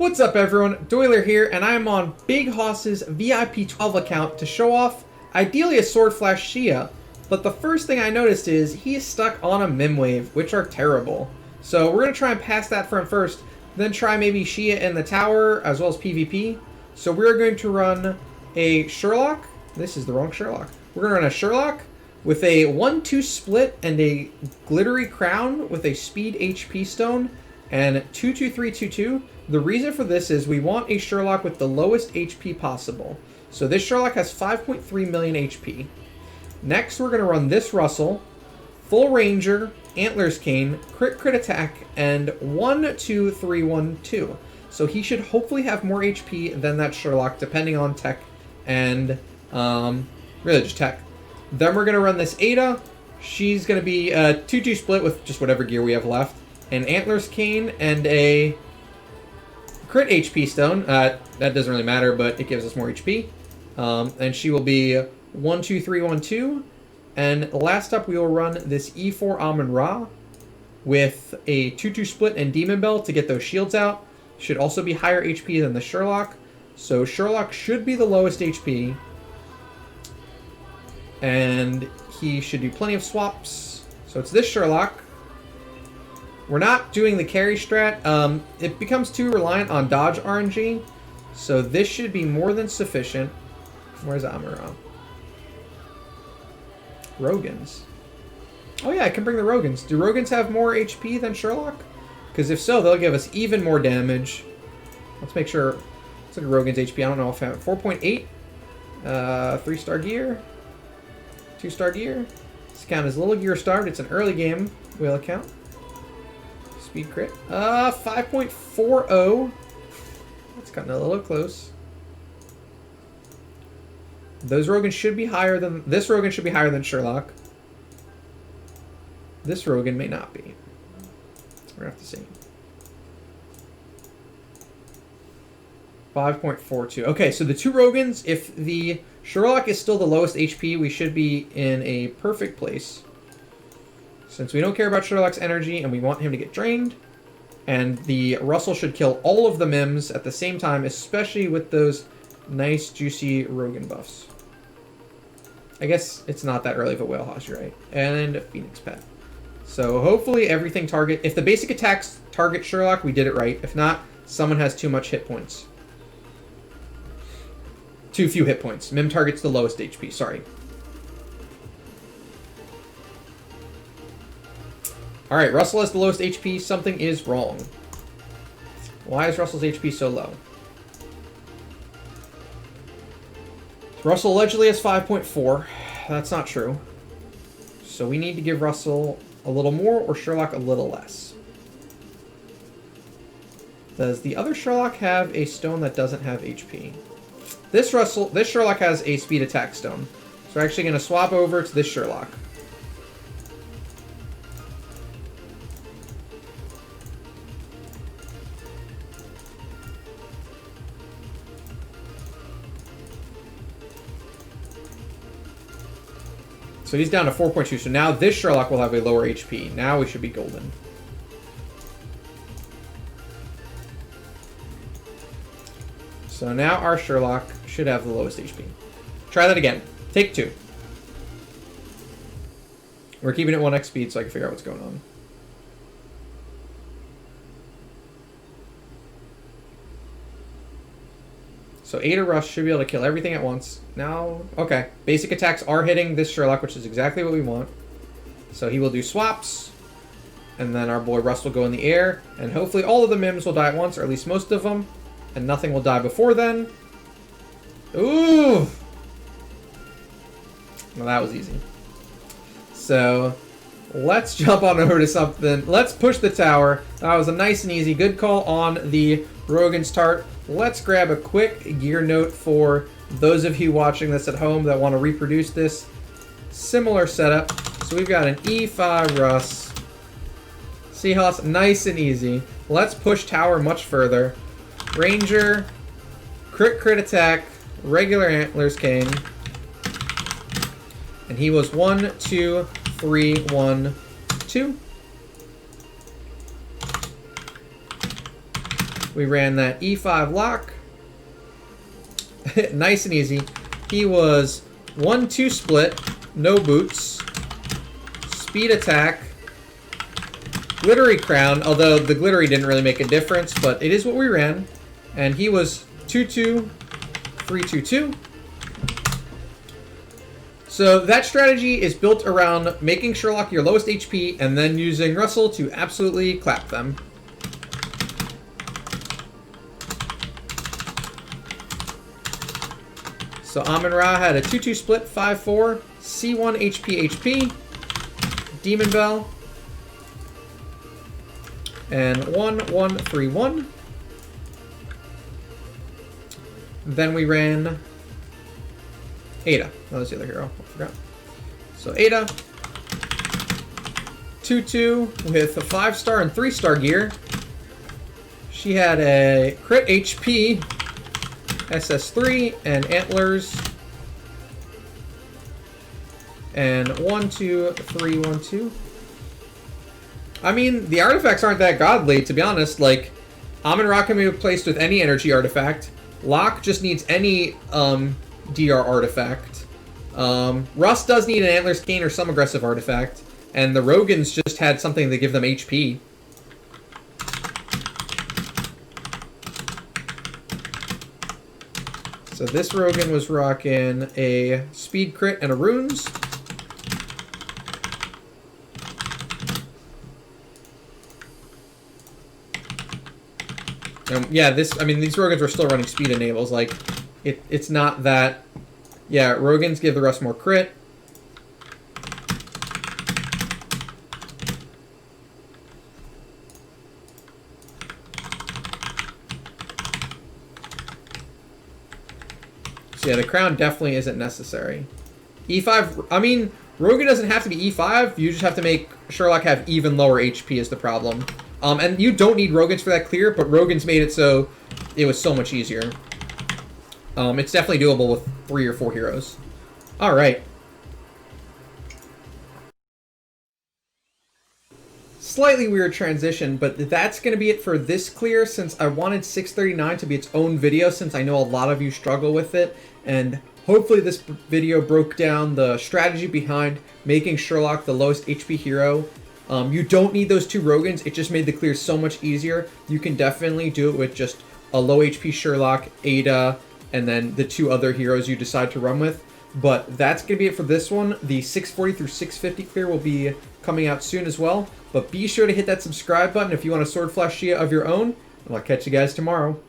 What's up everyone, Doyler here, and I'm on BigHoss's VIP 12 account to show off, ideally a Sword Flash Shia, but the first thing I noticed is he's stuck on a Mihm wave, which are terrible. So we're going to try and pass that for him first, then try maybe Shia in the tower, as well as PvP. So we're going to run a Sherlock, this is the wrong Sherlock, we're going to run a Sherlock with a 1-2 split and a Glittery crown with a speed HP stone, and 2-2-3-2-2. The reason for this is we want a Sherlock with the lowest HP possible. So this Sherlock has 5.3 million HP. Next, we're going to run this Russell, full Ranger, Antler's Cane, crit attack, and 1-2-3-1-2. So he should hopefully have more HP than that Sherlock, depending on tech and really just tech. Then we're going to run this Aida. She's going to be a 2-2 split with just whatever gear we have left. An Antler's Cane and a crit HP stone. That doesn't really matter, but it gives us more HP. And she will be 1-2-3-1-2. And last up, we will run this E4 Amun-Ra with a 2-2 split and Demon Bell to get those shields out. Should also be higher HP than the Sherlock. So Sherlock should be the lowest HP. And he should do plenty of swaps. So it's this Sherlock. We're not doing the carry strat. It becomes too reliant on dodge RNG. So this should be more than sufficient. Where's Amun-Ra? Rogans. Oh yeah, I can bring the Rogans. Do Rogans have more HP than Sherlock? Because if so, they'll give us even more damage. Let's make sure. Let's look at Rogan's HP. I don't know if I have 4.8. 3-star gear. 2-star gear. This account is a little gear starved. It's an early game whale account. Speed crit. 5.40. That's gotten a little close. Those Rogan should be higher than... This Rogan should be higher than Sherlock. This Rogan may not be. We're going to have to see. 5.42. Okay, so the two Rogans, if the Sherlock is still the lowest HP, we should be in a perfect place. Since we don't care about Sherlock's energy and we want him to get drained. And the Russell should kill all of the Mims at the same time, especially with those nice, juicy Rogan buffs. I guess it's not that early of a whale hoss, you're right. And a Phoenix Pet. So hopefully everything target... If the basic attacks target Sherlock, we did it right. If not, someone has too much hit points. Too few hit points. Mihm targets the lowest HP, sorry. Alright, Russell has the lowest HP. Something is wrong. Why is Russell's HP so low? Russell allegedly has 5.4. That's not true. So we need to give Russell a little more or Sherlock a little less. Does the other Sherlock have a stone that doesn't have HP? This Sherlock has a speed attack stone. So we're actually going to swap over to this Sherlock. So he's down to 4.2. So now this Sherlock will have a lower HP. Now we should be golden. So now our Sherlock should have the lowest HP. Try that again. Take 2. We're keeping it 1x speed so I can figure out what's going on. So Aida Rush should be able to kill everything at once. Now, okay. Basic attacks are hitting this Sherlock, which is exactly what we want. So he will do swaps. And then our boy Russ will go in the air. And hopefully all of the Mims will die at once, or at least most of them. And nothing will die before then. Ooh! Well, that was easy. So, let's jump on over to something. Let's push the tower. That was a nice and easy. Good call on the Rogan's Tart. Let's grab a quick gear note for those of you watching this at home that want to reproduce this similar setup. So we've got an E5 Russ. Seahawks, nice and easy. Let's push tower much further. Ranger, crit attack, regular Antler's Cane. And he was 1-2-3-1-2. We ran that E5 lock. Nice and easy. He was 1-2 split, no boots, speed attack, glittery crown, although the glittery didn't really make a difference, but it is what we ran. And he was 2-2, 3-2-2. So that strategy is built around making Sherlock your lowest HP and then using Russell to absolutely clap them. So Amun-Ra had a 2-2 split, 5-4, C1 HP, Demon Bell, and 1-1-3-1. Then we ran Aida. That was the other hero. I forgot. So Aida, 2-2 with a 5-star and 3-star gear. She had a crit HP, SS3, and antlers. And 1-2-3-1-2. I mean, the artifacts aren't that godly, to be honest. Like, Amun-Ra can be replaced with any energy artifact. Locke just needs any DR artifact. Russ does need an Antler's Cane or some aggressive artifact. And the Rogans just had something to give them HP. So this Rogan was rocking a speed crit and a runes. Yeah, these Rogans were still running speed enables. Like, it's not that. Yeah, Rogans give the rest more crit. So yeah, the crown definitely isn't necessary. E5, I mean, Rogan doesn't have to be E5. You just have to make Sherlock have even lower HP is the problem. And you don't need Rogans for that clear, but Rogans made it so it was so much easier. It's definitely doable with 3 or 4 heroes. Alright. Slightly weird transition, but that's going to be it for this clear, since I wanted 639 to be its own video, since I know a lot of you struggle with it, and hopefully this video broke down the strategy behind making Sherlock the lowest HP hero. You don't need those 2 Rogans, it just made the clear so much easier. You can definitely do it with just a low HP Sherlock, Aida, and then the 2 other heroes you decide to run with. But that's going to be it for this one. The 640 through 650 clear will be coming out soon as well. But be sure to hit that subscribe button if you want a Sword Flash Shia of your own. And I'll catch you guys tomorrow.